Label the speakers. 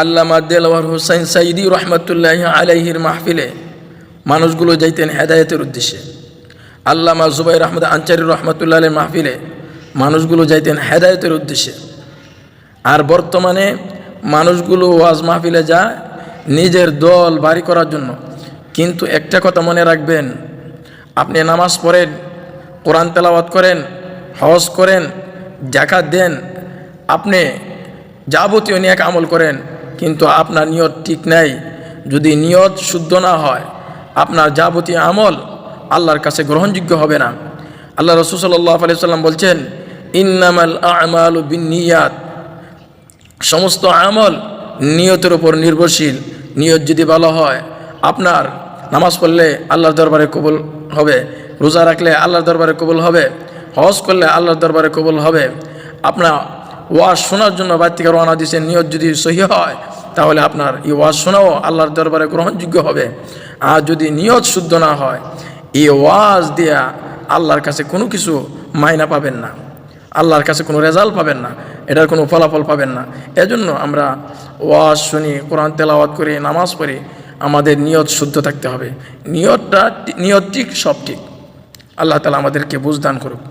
Speaker 1: আল্লামা দেলওয়ার হোসেন সাইদি রহমতুল্লাহ আলাইহির মাহফিলে মানুষগুলো যাইতেন হেদায়েতের উদ্দেশ্যে। আল্লামা জুবাইর আহমদ আনসারী রহমতুল্লাহ আলাইহির মাহফিলে মানুষগুলো যাইতেন হেদায়েতের উদ্দেশ্যে। আর বর্তমানে মানুষগুলো ওয়াজ মাহফিলে যায় নিজের দল ভারী করার জন্য। কিন্তু একটা কথা মনে রাখবেন, আপনি নামাজ পড়েন, কোরআন তেলাওয়াত করেন, হজ করেন, যাকাত দেন, আপনি যাবতীয় নেক আমল করেন, কিন্তু আপনার নিয়ত ঠিক নাই, যদি নিয়ত শুদ্ধ না হয় আপনার যাবতীয় আমল আল্লাহর কাছে গ্রহণযোগ্য হবে না। আল্লাহ রাসূল সাল্লাল্লাহু আলাইহি ওয়াসাল্লাম বলছেন, ইন্নামাল আমালু বিন্নিয়াত, সমস্ত আমল নিয়তের উপর নির্ভরশীল। নিয়ত যদি ভালো হয়, আপনার নামাজ পড়লে আল্লাহর দরবারে কবুল হবে, রোজা রাখলে আল্লাহর দরবারে কবুল হবে, হজ করলে আল্লাহর দরবারে কবুল হবে। আপনার ওয়াজ শোনার জন্য বাড়ি থেকে রওনা দিয়েছেন, নিয়ত যদি সহি হয় তাহলে আপনার এই ওয়াজ শোনাও আল্লাহর দরবারে গ্রহণযোগ্য হবে। আর যদি নিয়ত শুদ্ধ না হয়, এই ওয়াজ দিয়া আল্লাহর কাছে কোনো কিছু মাইনা পাবেন না, আল্লাহর কাছে কোনো রেজাল্ট পাবেন না, এটার কোনো ফলাফল পাবেন না। এজন্য আমরা ওয়াজ শুনি, কোরআন তেলাওয়াত করি, নামাজ পড়ি, আমাদের নিয়ত শুদ্ধ থাকতে হবে। নিয়ত ঠিক, সব ঠিক। আল্লাহ তাআলা আমাদেরকে বুঝ দান করুক।